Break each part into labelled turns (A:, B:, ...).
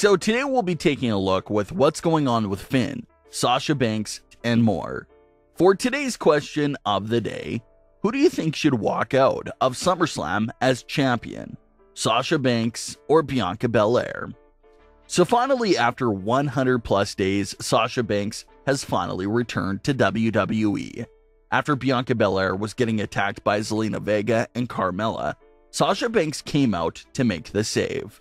A: So today we'll be taking a look with what's going on with Finn, Sasha Banks, and more. For today's question of the day, who do you think should walk out of SummerSlam as champion, Sasha Banks or Bianca Belair? So finally, after 100 plus days, Sasha Banks has finally returned to WWE. After Bianca Belair was getting attacked by Zelina Vega and Carmella, Sasha Banks came out to make the save.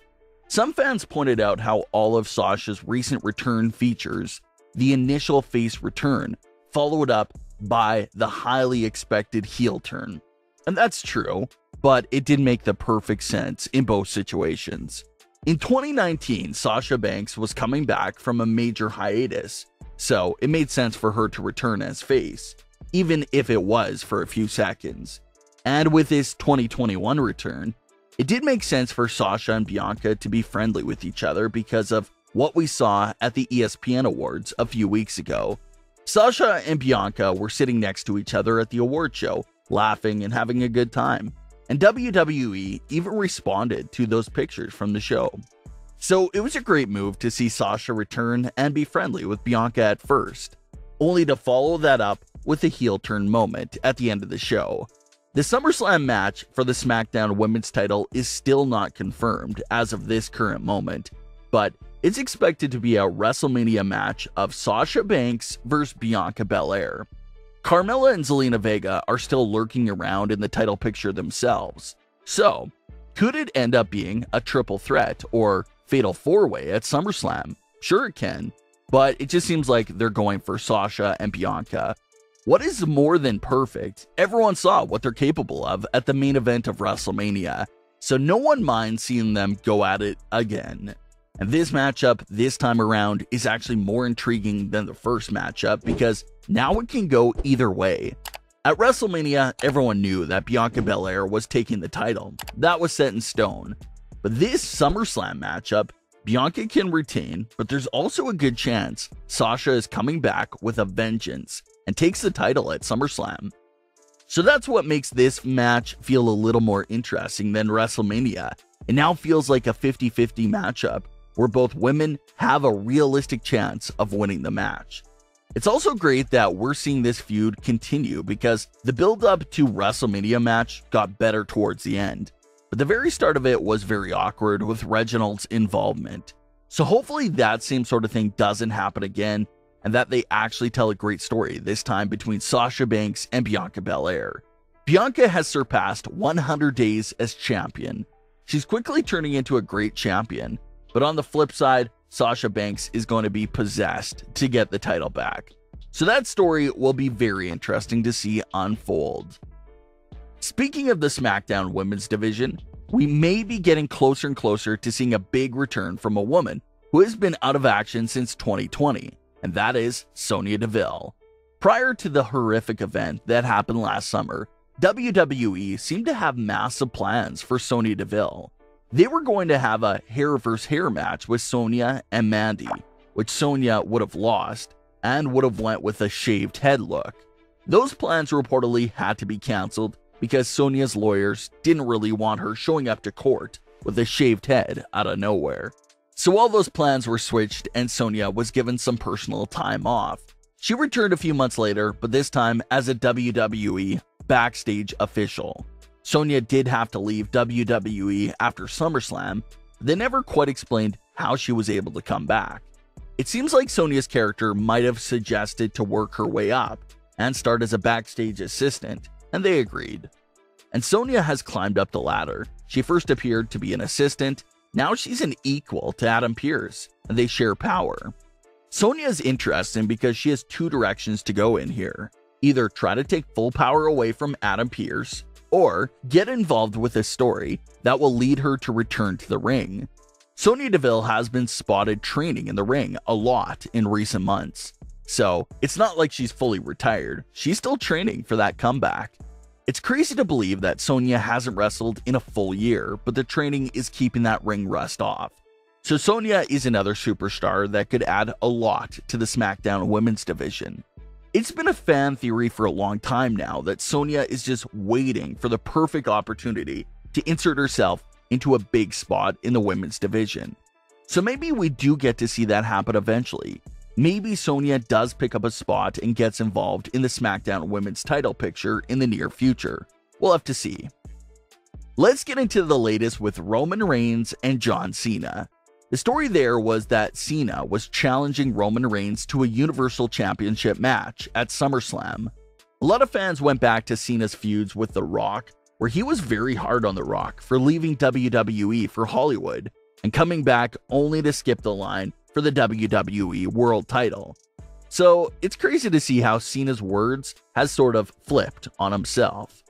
A: Some fans pointed out how all of Sasha's recent return features the initial face return, followed up by the highly expected heel turn. And that's true, but it did make the perfect sense in both situations. In 2019, Sasha Banks was coming back from a major hiatus, so it made sense for her to return as face, even if it was for a few seconds. And with this 2021 return, it did make sense for Sasha and Bianca to be friendly with each other because of what we saw at the ESPN Awards a few weeks ago. Sasha and Bianca were sitting next to each other at the award show, laughing and having a good time, and WWE even responded to those pictures from the show. So it was a great move to see Sasha return and be friendly with Bianca at first, only to follow that up with a heel turn moment at the end of the show. The SummerSlam match for the SmackDown Women's title is still not confirmed as of this current moment, but it's expected to be a WrestleMania match of Sasha Banks versus Bianca Belair. Carmella and Zelina Vega are still lurking around in the title picture themselves, so could it end up being a triple threat or fatal four-way at SummerSlam? Sure it can, but it just seems like they're going for Sasha and Bianca. What is more than perfect? Everyone saw what they're capable of at the main event of WrestleMania, so no one minds seeing them go at it again. And this matchup this time around is actually more intriguing than the first matchup because now it can go either way. At WrestleMania, everyone knew that Bianca Belair was taking the title. That was set in stone. But this SummerSlam matchup, Bianca can retain, but there's also a good chance Sasha is coming back with a vengeance and takes the title at SummerSlam. So that's what makes this match feel a little more interesting than WrestleMania. It now feels like a 50-50 matchup where both women have a realistic chance of winning the match. It's also great that we're seeing this feud continue because the build-up to WrestleMania match got better towards the end, but the very start of it was very awkward with Reginald's involvement. So hopefully that same sort of thing doesn't happen again, and that they actually tell a great story this time between Sasha Banks and Bianca Belair. Bianca has surpassed 100 days as champion. She's quickly turning into a great champion, but on the flip side, Sasha Banks is going to be possessed to get the title back. So that story will be very interesting to see unfold. Speaking of the SmackDown Women's division, we may be getting closer and closer to seeing a big return from a woman who has been out of action since 2020. And that is Sonya Deville. Prior to the horrific event that happened last summer, WWE seemed to have massive plans for Sonya Deville. They were going to have a hair versus hair match with Sonya and Mandy, which Sonya would have lost and would have went with a shaved head look. Those plans reportedly had to be cancelled because Sonya's lawyers didn't really want her showing up to court with a shaved head out of nowhere. So all those plans were switched and Sonya was given some personal time off. She returned a few months later, but this time as a WWE backstage official. Sonya did have to leave WWE after SummerSlam, but they never quite explained how she was able to come back. It seems like Sonya's character might have suggested to work her way up and start as a backstage assistant, and they agreed. And Sonya has climbed up the ladder. She first appeared to be an assistant. Now she's an equal to Adam Pearce, and they share power. Sonya is interesting because she has two directions to go in here. Either try to take full power away from Adam Pearce, or get involved with a story that will lead her to return to the ring. Sonya Deville has been spotted training in the ring a lot in recent months, so it's not like she's fully retired. She's still training for that comeback. It's crazy to believe that Sonya hasn't wrestled in a full year, but the training is keeping that ring rust off. So Sonya is another superstar that could add a lot to the SmackDown Women's division. It's been a fan theory for a long time now that Sonya is just waiting for the perfect opportunity to insert herself into a big spot in the women's division. So maybe we do get to see that happen eventually. Maybe Sonya does pick up a spot and gets involved in the SmackDown Women's title picture in the near future. We'll have to see. Let's get into the latest with Roman Reigns and John Cena. The story there was that Cena was challenging Roman Reigns to a Universal Championship match at Summerslam. A lot of fans went back to Cena's feuds with The Rock, where he was very hard on The Rock for leaving WWE for Hollywood and coming back only to skip the line for the WWE World title. So it's crazy to see how Cena's words has sort of flipped on himself.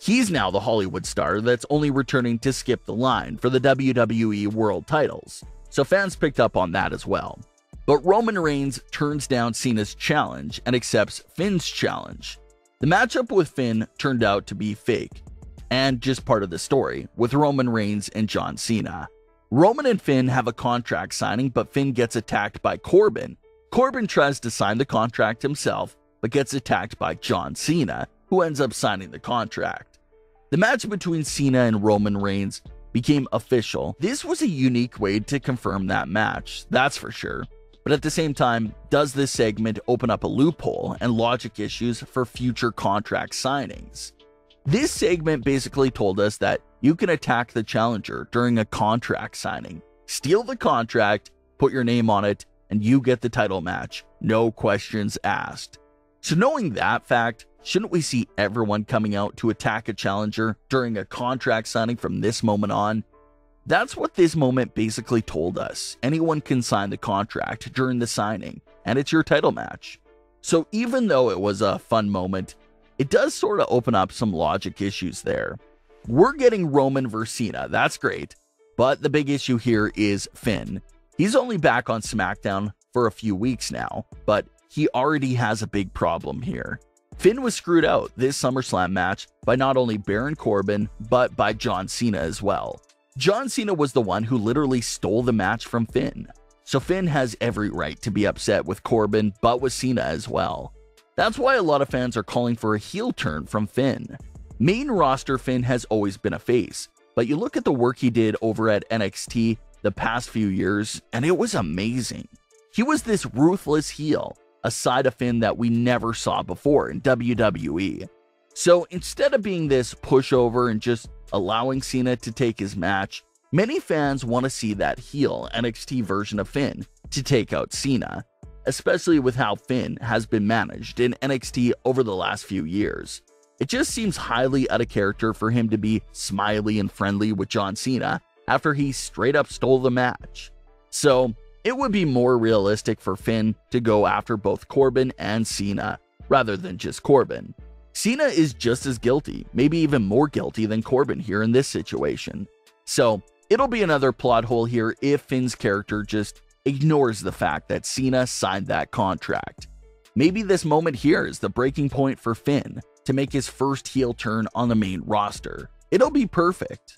A: He's now the Hollywood star that's only returning to skip the line for the WWE World titles, so fans picked up on that as well. But Roman Reigns turns down Cena's challenge and accepts Finn's challenge. The matchup with Finn turned out to be fake, and just part of the story, with Roman Reigns and John Cena. Roman and Finn have a contract signing, but Finn gets attacked by Corbin. Corbin tries to sign the contract himself, but gets attacked by John Cena, who ends up signing the contract. The match between Cena and Roman Reigns became official. This was a unique way to confirm that match, that's for sure. But at the same time, does this segment open up a loophole and logic issues for future contract signings? This segment basically told us that you can attack the challenger during a contract signing, steal the contract, put your name on it, and you get the title match, no questions asked. So knowing that fact, shouldn't we see everyone coming out to attack a challenger during a contract signing from this moment on? That's what this moment basically told us. Anyone can sign the contract during the signing, and it's your title match. So even though it was a fun moment, it does sort of open up some logic issues there. We're getting Roman versus Cena, that's great, but the big issue here is Finn. He's only back on SmackDown for a few weeks now, but he already has a big problem here. Finn was screwed out this SummerSlam match by not only Baron Corbin, but by John Cena as well. John Cena was the one who literally stole the match from Finn. So Finn has every right to be upset with Corbin, but with Cena as well. That's why a lot of fans are calling for a heel turn from Finn. Main roster Finn has always been a face, but you look at the work he did over at NXT the past few years, and it was amazing. He was this ruthless heel, a side of Finn that we never saw before in WWE. So instead of being this pushover and just allowing Cena to take his match, many fans want to see that heel NXT version of Finn to take out Cena, especially with how Finn has been managed in NXT over the last few years. It just seems highly out of character for him to be smiley and friendly with John Cena after he straight up stole the match. So it would be more realistic for Finn to go after both Corbin and Cena, rather than just Corbin. Cena is just as guilty, maybe even more guilty than Corbin here in this situation. So it'll be another plot hole here if Finn's character just ignores the fact that Cena signed that contract. Maybe this moment here is the breaking point for Finn to make his first heel turn on the main roster. It'll be perfect.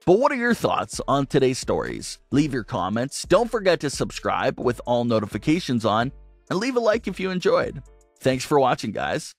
A: But what are your thoughts on today's stories? Leave your comments, don't forget to subscribe with all notifications on, and leave a like if you enjoyed. Thanks for watching, guys.